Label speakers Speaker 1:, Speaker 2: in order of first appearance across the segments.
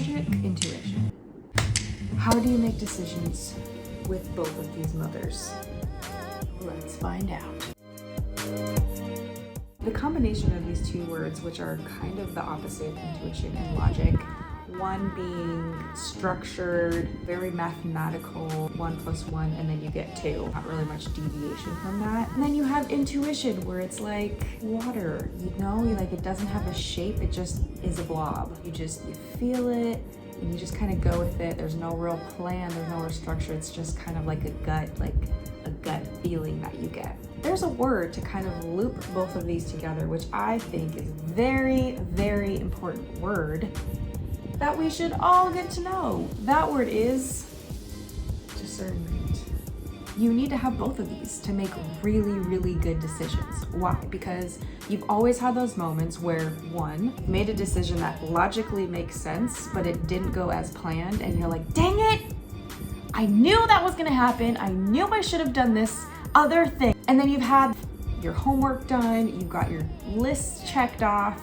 Speaker 1: logic, intuition. How do you make decisions with both of these mothers? Let's find out. The combination of these two words, which are kind of the opposite of intuition and logic, one being structured, very mathematical, 1 + 1, and then you get 2. Not really much deviation from that. And then you have intuition, where it's like water, you know, like it doesn't have a shape, it just is a blob. You feel it, and you just kind of go with it. There's no real plan, there's no real structure. It's just kind of like a gut feeling that you get. There's a word to kind of loop both of these together, which I think is very, very important word that we should all get to know. That word is discernment. You need to have both of these to make really, really good decisions. Why? Because you've always had those moments where, one, you made a decision that logically makes sense, but it didn't go as planned, and you're like, dang it! I knew that was gonna happen. I knew I should have done this other thing. And then you've had your homework done, you've got your lists checked off,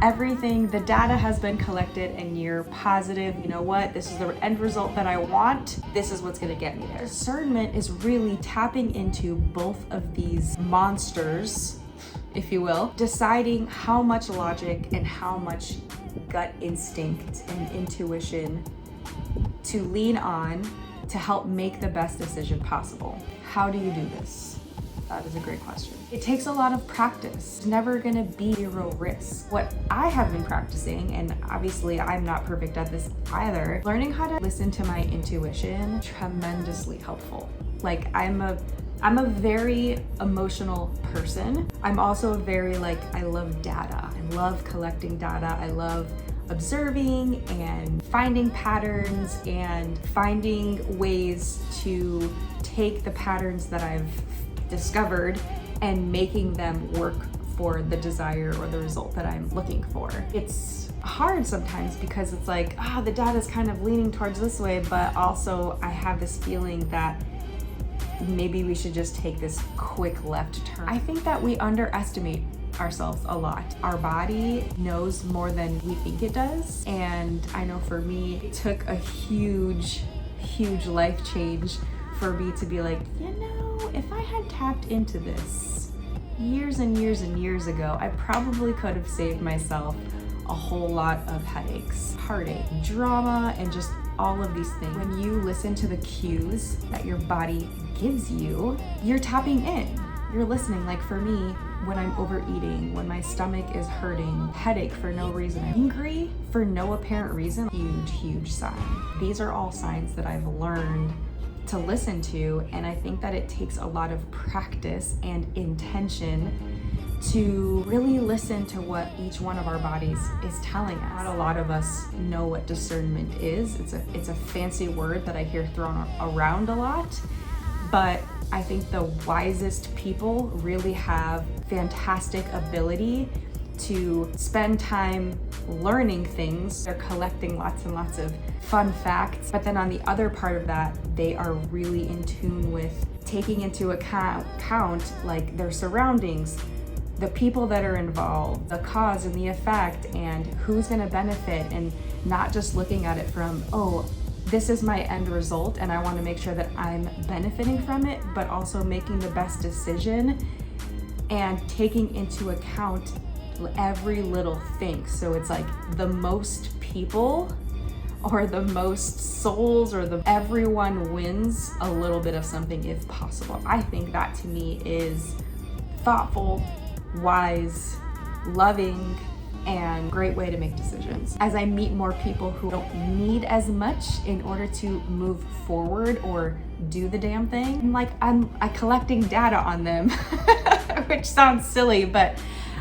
Speaker 1: everything, the data has been collected, and you're positive, you know what, this is the end result that I want, this is what's gonna get me there. Discernment is really tapping into both of these monsters, if you will, deciding how much logic and how much gut instinct and intuition to lean on to help make the best decision possible. How do you do this? That is a great question. It takes a lot of practice. It's never gonna be 0 risk. What I have been practicing, and obviously I'm not perfect at this either, learning how to listen to my intuition, tremendously helpful. Like I'm a very emotional person. I'm also very I love data. I love collecting data. I love observing and finding patterns and finding ways to take the patterns that I've discovered and making them work for the desire or the result that I'm looking for. It's hard sometimes because it's like, the data is kind of leaning towards this way, but also I have this feeling that maybe we should just take this quick left turn. I think that we underestimate ourselves a lot. Our body knows more than we think it does. And I know for me, it took a huge, huge life change for me to be like, you know, if I had tapped into this years and years and years ago, I probably could have saved myself a whole lot of headaches, heartache, drama, and just all of these things. When you listen to the cues that your body gives you, you're tapping in. You're listening. Like for me, when I'm overeating, when my stomach is hurting, headache for no reason, angry for no apparent reason, huge, huge sign. These are all signs that I've learned to listen to, and I think that it takes a lot of practice and intention to really listen to what each one of our bodies is telling us. Not a lot of us know what discernment is. It's a fancy word that I hear thrown around a lot, but I think the wisest people really have fantastic ability to spend time learning things. They're collecting lots and lots of fun facts, but then on the other part of that, they are really in tune with taking into account like their surroundings, the people that are involved, the cause and the effect, and who's gonna benefit, and not just looking at it from, this is my end result and I want to make sure that I'm benefiting from it, but also making the best decision and taking into account every little thing. So it's like the most people or the most souls or everyone wins a little bit of something if possible. I think that to me is thoughtful, wise, loving, and great way to make decisions. As I meet more people who don't need as much in order to move forward or do the damn thing, I'm collecting data on them, which sounds silly, but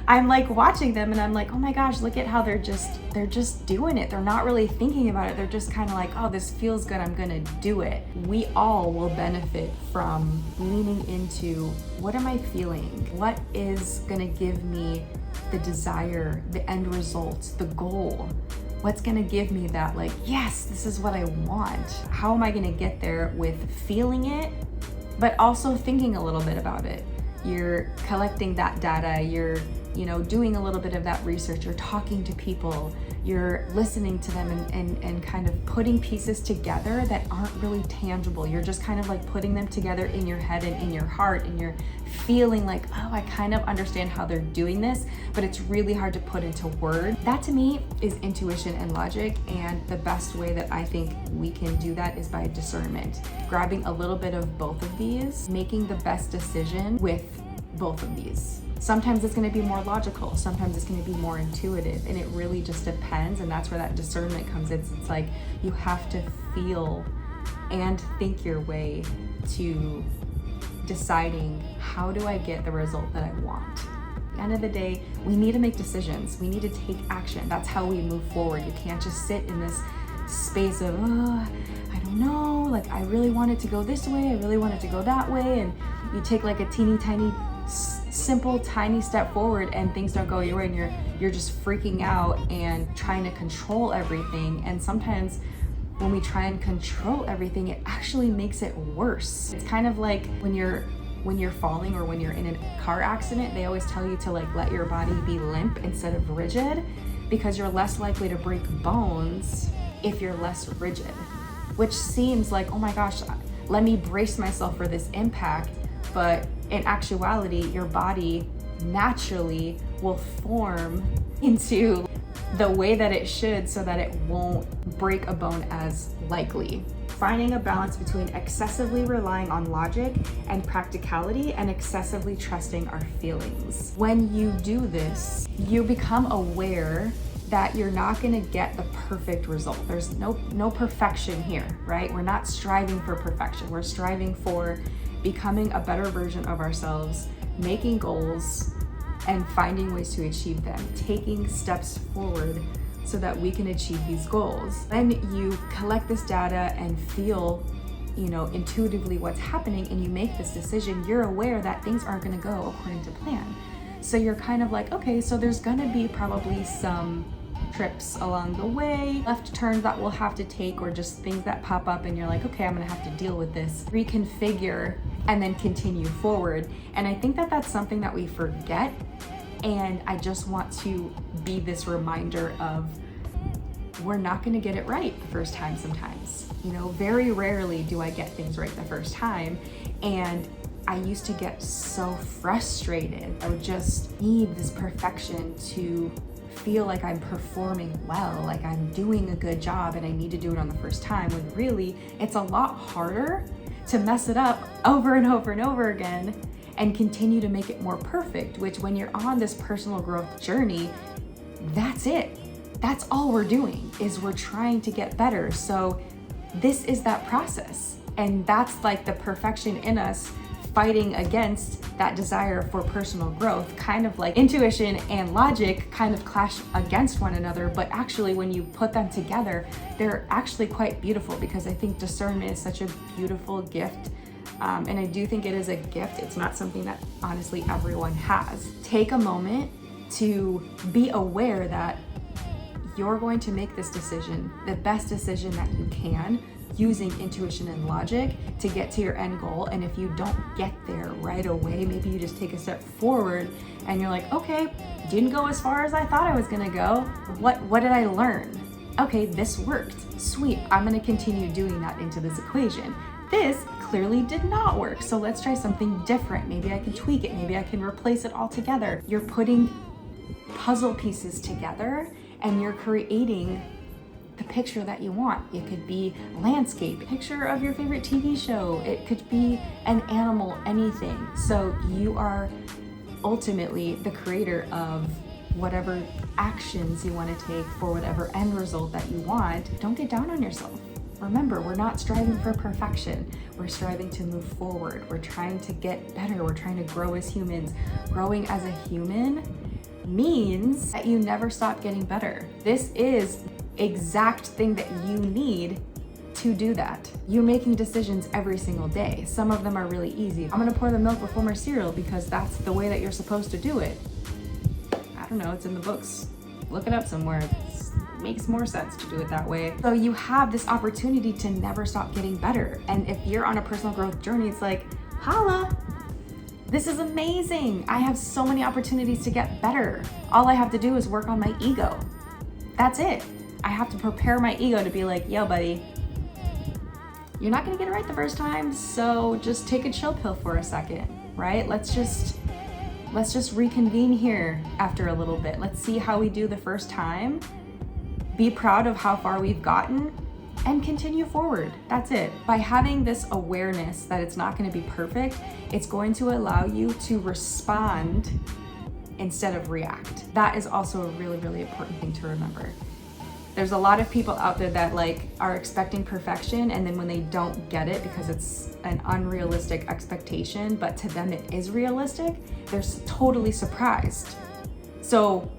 Speaker 1: I'm like watching them and I'm like, oh my gosh, look at how they're just doing it. They're not really thinking about it. They're just kind of like, oh, this feels good, I'm gonna do it. We all will benefit from leaning into, what am I feeling? What is gonna give me the desire, the end result, the goal? What's gonna give me that, like, yes, this is what I want? How am I gonna get there with feeling it, but also thinking a little bit about it? You're collecting that data, you're doing a little bit of that research, you're talking to people, you're listening to them and kind of putting pieces together that aren't really tangible. You're just kind of like putting them together in your head and in your heart, and you're feeling like, oh, I kind of understand how they're doing this, but it's really hard to put into words. That to me is intuition and logic, and the best way that I think we can do that is by discernment. Grabbing a little bit of both of these, making the best decision with both of these. Sometimes it's going to be more logical, sometimes it's going to be more intuitive, and it really just depends. And that's where that discernment comes in. It's like you have to feel and think your way to deciding, how do I get the result that I want? At the end of the day, we need to make decisions. We need to take action. That's how we move forward. You can't just sit in this space of, oh, I don't know, like I really want it to go this way, I really want it to go that way, and you take like a teeny tiny simple tiny step forward and things don't go your way, and you're just freaking out and trying to control everything. And sometimes when we try and control everything, it actually makes it worse. It's kind of like when you're falling or when you're in a car accident, they always tell you to like let your body be limp instead of rigid, because you're less likely to break bones if you're less rigid. Which seems like, oh my gosh, let me brace myself for this impact, but in actuality, your body naturally will form into the way that it should so that it won't break a bone as likely. Finding a balance between excessively relying on logic and practicality and excessively trusting our feelings. When you do this, you become aware that you're not going to get the perfect result. There's no perfection here, right? We're not striving for perfection. We're striving for becoming a better version of ourselves, making goals and finding ways to achieve them, taking steps forward so that we can achieve these goals. Then you collect this data and feel, intuitively what's happening, and you make this decision. You're aware that things aren't going to go according to plan. So you're kind of like, okay, so there's going to be probably some trips along the way, left turns that we'll have to take, or just things that pop up and you're like, okay, I'm gonna have to deal with this, reconfigure, and then continue forward. And I think that that's something that we forget, and I just want to be this reminder of, we're not gonna get it right the first time sometimes. Very rarely do I get things right the first time, and I used to get so frustrated. I would just need this perfection to feel like I'm performing well, like I'm doing a good job, and I need to do it on the first time, when really it's a lot harder to mess it up over and over and over again and continue to make it more perfect, which when you're on this personal growth journey, that's it. That's all we're doing, is we're trying to get better. So this is that process. And that's like the perfection in us fighting against that desire for personal growth. Kind of like intuition and logic kind of clash against one another, but actually when you put them together, they're actually quite beautiful, because I think discernment is such a beautiful gift. And I do think it is a gift. It's not something that honestly everyone has. Take a moment to be aware that you're going to make this decision, the best decision that you can, using intuition and logic to get to your end goal. And if you don't get there right away, maybe you just take a step forward and you're like, okay, didn't go as far as I thought I was gonna go. What did I learn? Okay, this worked. Sweet, I'm gonna continue doing that into this equation. This clearly did not work, so let's try something different. Maybe I can tweak it, maybe I can replace it altogether. You're putting puzzle pieces together and you're creating the picture that you want. It could be landscape, picture of your favorite TV show. It could be an animal, anything. So you are ultimately the creator of whatever actions you want to take for whatever end result that you want. Don't get down on yourself. Remember, we're not striving for perfection. We're striving to move forward. We're trying to get better. We're trying to grow as humans. Growing as a human means that you never stop getting better. This is exact thing that you need to do that. You're making decisions every single day. Some of them are really easy. I'm gonna pour the milk before my cereal because that's the way that you're supposed to do it. I don't know, it's in the books. Look it up somewhere. It makes more sense to do it that way. So you have this opportunity to never stop getting better. And if you're on a personal growth journey, it's like, holla, this is amazing. I have so many opportunities to get better. All I have to do is work on my ego. That's it. I have to prepare my ego to be like, yo, buddy, you're not gonna get it right the first time, so just take a chill pill for a second, right? Let's just reconvene here after a little bit. Let's see how we do the first time. Be proud of how far we've gotten and continue forward. That's it. By having this awareness that it's not going to be perfect, it's going to allow you to respond instead of react. That is also a really, really important thing to remember. There's a lot of people out there that are expecting perfection, and then when they don't get it because it's an unrealistic expectation, but to them it is realistic, they're totally surprised. So,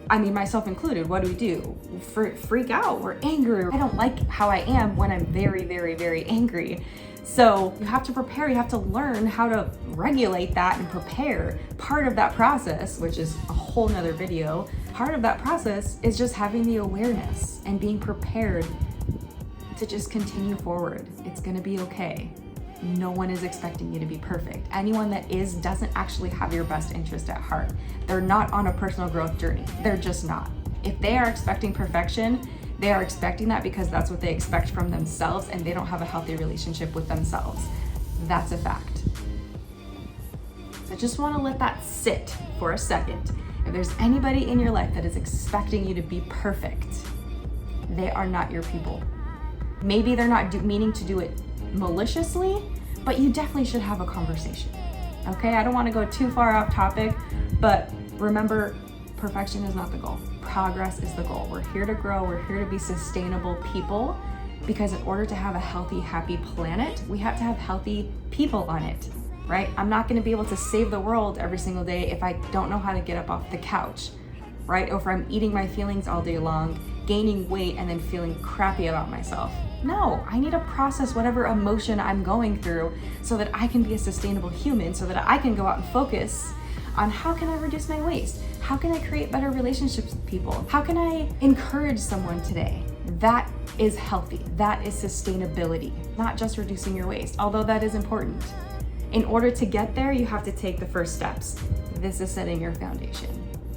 Speaker 1: I mean, myself included, what do? Freak out. We're angry. I don't like how I am when I'm very, very, very angry. So you have to prepare. You have to learn how to regulate that and prepare. Part of that process, which is a whole nother video, part of that process is just having the awareness and being prepared to just continue forward. It's gonna be okay. No one is expecting you to be perfect. Anyone that is doesn't actually have your best interest at heart. They're not on a personal growth journey. They're just not. If they are expecting perfection, they are expecting that because that's what they expect from themselves, and they don't have a healthy relationship with themselves. That's a fact. So I just want to let that sit for a second. If there's anybody in your life that is expecting you to be perfect, they are not your people. Maybe they're not meaning to do it maliciously, but you definitely should have a conversation. Okay, I don't want to go too far off topic, but remember, perfection is not the goal. Progress is the goal. We're here to grow. We're here to be sustainable people, because in order to have a healthy, happy planet, we have to have healthy people on it, right? I'm not going to be able to save the world every single day if I don't know how to get up off the couch, right? Or if I'm eating my feelings all day long, gaining weight, and then feeling crappy about myself. No, I need to process whatever emotion I'm going through so that I can be a sustainable human, so that I can go out and focus on how can I reduce my waste? How can I create better relationships with people? How can I encourage someone today? That is healthy. That is sustainability, not just reducing your waste, although that is important. In order to get there, you have to take the first steps. This is setting your foundation,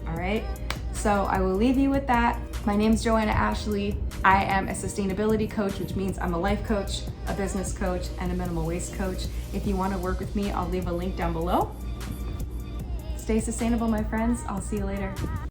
Speaker 1: all right? So I will leave you with that. My name's Joanna Ashley. I am a sustainability coach, which means I'm a life coach, a business coach, and a minimal waste coach. If you want to work with me, I'll leave a link down below. Stay sustainable, my friends. I'll see you later.